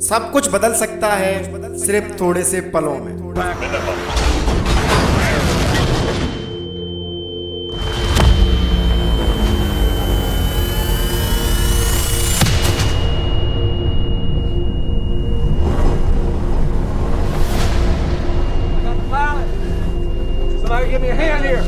सब कुछ बदल सकता है सिर्फ थोड़े से पलों में। Somebody give me a hand here.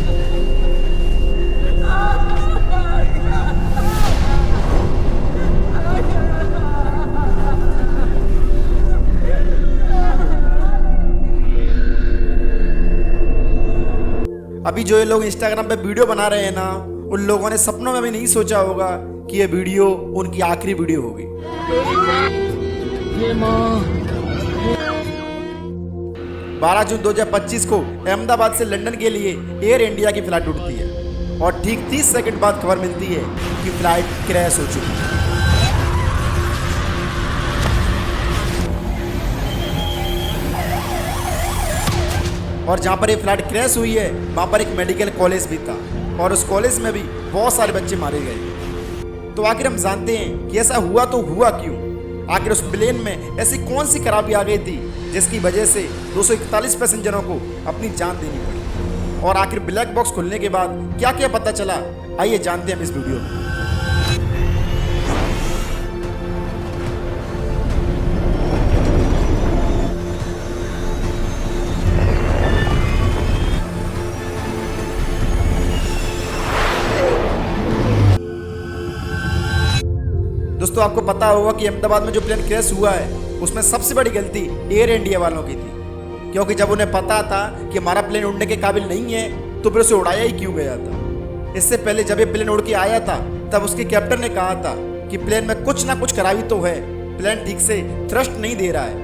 अभी जो ये लोग इंस्टाग्राम पे वीडियो बना रहे हैं ना, उन लोगों ने सपनों में भी नहीं सोचा होगा कि ये वीडियो उनकी आखिरी वीडियो होगी। 12 जून 2025 को अहमदाबाद से लंदन के लिए एयर इंडिया की फ्लाइट उड़ती है और ठीक 30 सेकंड बाद खबर मिलती है कि फ्लाइट क्रैश हो चुकी है। और जहाँ पर ये फ्लाइट क्रैश हुई है वहाँ पर एक मेडिकल कॉलेज भी था और उस कॉलेज में भी बहुत सारे बच्चे मारे गए। तो आखिर हम जानते हैं कि ऐसा हुआ तो हुआ क्यों? आखिर उस प्लेन में ऐसी कौन सी खराबी आ गई थी जिसकी वजह से 241 पैसेंजरों को अपनी जान देनी पड़ी? और आखिर ब्लैक बॉक्स खुलने के बाद क्या क्या पता चला, आइए जानते हैं हम इस वीडियो में। दोस्तों आपको पता होगा कि अहमदाबाद में जो प्लेन क्रैश हुआ है उसमें सबसे बड़ी गलती एयर इंडिया वालों की थी, क्योंकि जब उन्हें पता था कि हमारा प्लेन उड़ने के काबिल नहीं है तो फिर उसे उड़ाया ही क्यों गया था। इससे पहले जब ये प्लेन उड़ के आया था तब उसके कैप्टन ने कहा था कि प्लेन में कुछ ना कुछ खराबी तो है, प्लेन ठीक से थ्रस्ट नहीं दे रहा है,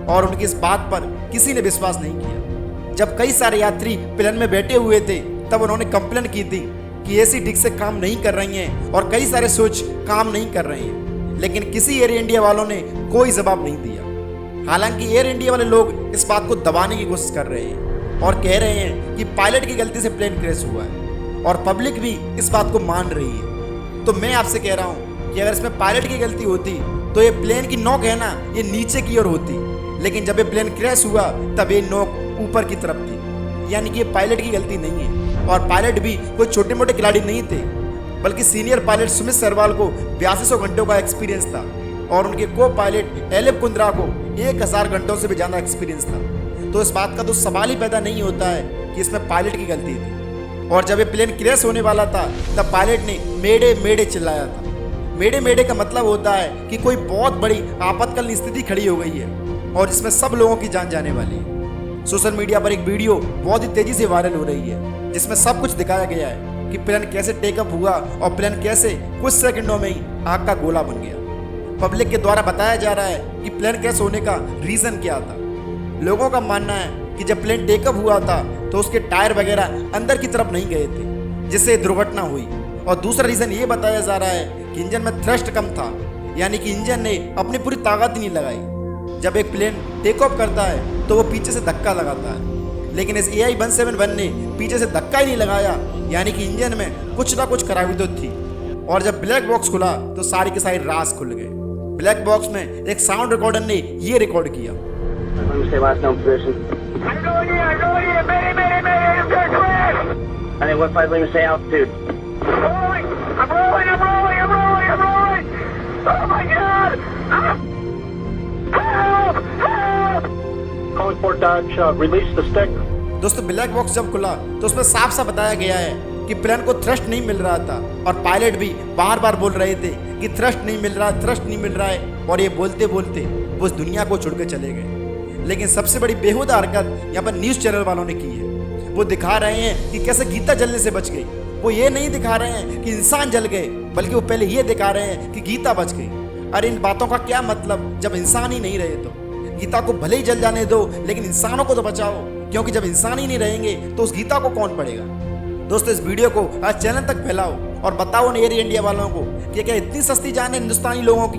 और उनकी इस बात पर किसी ने विश्वास नहीं किया। जब कई सारे यात्री प्लेन में बैठे हुए थे तब उन्होंने कंप्लेन की थी कि एसी ठीक से काम नहीं कर रही हैं और कई सारे स्विच काम नहीं कर रहे हैं, लेकिन किसी एयर इंडिया वालों ने कोई जवाब नहीं दिया। हालांकि एयर इंडिया वाले लोग इस बात को दबाने की कोशिश कर रहे हैं और कह रहे हैं कि पायलट की गलती से प्लेन क्रैश हुआ है, और पब्लिक भी इस बात को मान रही है। तो मैं आपसे कह रहा हूं कि अगर इसमें पायलट की गलती होती तो ये प्लेन की नोक है ना, ये नीचे की ओर होती, लेकिन जब ये प्लेन क्रैश हुआ तब ये नोक ऊपर की तरफ थी। यानी कि ये पायलट की गलती नहीं है, और पायलट भी कोई छोटे मोटे खिलाड़ी नहीं थे, बल्कि सीनियर पायलट सुमित सरवाल को 8200 घंटों का एक्सपीरियंस था और उनके को पायलट एलिप कुंद्रा को 1000 घंटों से भी ज़्यादा एक्सपीरियंस था। तो इस बात का तो सवाल ही पैदा नहीं होता है कि इसमें पायलट की गलती थी। और जब ये प्लेन क्रैश होने वाला था तब पायलट ने मेडे मेडे चिल्लाया था। मेडे मेडे का मतलब होता है कि कोई बहुत बड़ी आपातकालीन स्थिति खड़ी हो गई है और जिसमें सब लोगों की जान जाने वाली है। सोशल मीडिया पर एक वीडियो बहुत ही तेजी से वायरल हो रही है जिसमें सब कुछ दिखाया गया है कि प्लेन कैसे टेकअप हुआ और प्लेन कैसे कुछ सेकंडों में ही आग का गोला बन गया। पब्लिक के द्वारा बताया जा रहा है कि प्लेन क्रैश होने का रीजन क्या था। लोगों का मानना है कि जब प्लेन टेकअप हुआ था तो उसके टायर वगैरह अंदर की तरफ नहीं गए थे, जिससे दुर्घटना हुई। और दूसरा रीजन ये बताया जा रहा है कि इंजन में थ्रस्ट कम था, यानी कि इंजन ने अपनी पूरी ताकत ही नहीं लगाई। जब एक प्लेन टेक ऑफ करता है तो वो पीछे से धक्का लगाता है, लेकिन इस AI-171 ने पीछे से धक्का ही नहीं लगाया, यानी कि इंजन में कुछ ना कुछ खराबी तो थी। और जब ब्लैक बॉक्स खुला तो सारी के सारे राज खुल गए। ब्लैक बॉक्स में एक साउंड रिकॉर्डर ने ये रिकॉर्ड किया। दोस्तों ब्लैक बॉक्स जब खुला तो उसमें साफ साफ बताया गया है कि प्लेन को थ्रस्ट नहीं मिल रहा था, और पायलट भी बार बार बोल रहे थे कि थ्रस्ट नहीं मिल रहा, थ्रस्ट नहीं मिल रहा है, और ये बोलते बोलते वो इस दुनिया को छोड़ के चले गए। लेकिन सबसे बड़ी बेहुदा हरकत यहाँ पर न्यूज़ चैनल वालों ने की है। वो दिखा रहे हैं कि कैसे गीता जलने से बच गई। वो ये नहीं दिखा रहे हैं कि इंसान जल गए, बल्कि वो पहले ये दिखा रहे हैं कि गीता बच गई। अरे इन बातों का क्या मतलब जब इंसान ही नहीं रहे? तो गीता को भले ही जल जाने दो, लेकिन इंसानों को तो बचाओ, क्योंकि जब इंसान ही नहीं रहेंगे तो उस गीता को कौन पढ़ेगा? दोस्तों इस वीडियो को आज चैनल तक फैलाओ और बताओ एयर इंडिया वालों को कि क्या इतनी सस्ती जान है हिंदुस्तानी लोगों की।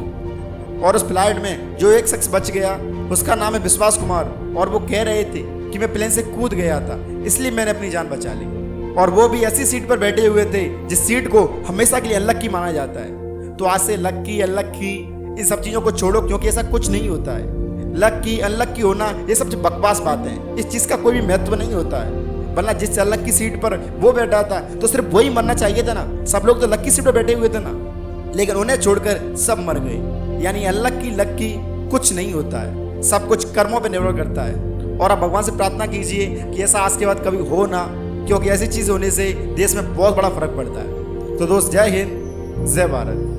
और उस फ्लाइट में जो एक शख्स बच गया उसका नाम है विश्वास कुमार, और वो कह रहे थे कि मैं प्लेन से कूद गया था, इसलिए मैंने अपनी जान बचा ली। और वो भी ऐसी सीट पर बैठे हुए थे जिस सीट को हमेशा के लिए अनलक्की माना जाता है। तो आज से लक्की अनलक्की इन सब चीज़ों को छोड़ो, क्योंकि ऐसा कुछ नहीं होता है। लकी अनलकी होना ये सब बकवास बातें हैं, इस चीज़ का कोई भी महत्व नहीं होता है। वरना जिस अनलक की सीट पर वो बैठा था तो सिर्फ वही मरना चाहिए था ना। सब लोग तो लकी सीट पर बैठे हुए थे ना, लेकिन उन्हें छोड़कर सब मर गए। यानी अनलकी लकी कुछ नहीं होता है, सब कुछ कर्मों पर निर्भर करता है। और आप भगवान से प्रार्थना कीजिए कि ऐसा आज के बाद कभी हो ना, क्योंकि ऐसी चीज़ होने से देश में बहुत बड़ा फर्क पड़ता है। तो दोस्त, जय हिंद, जय भारत।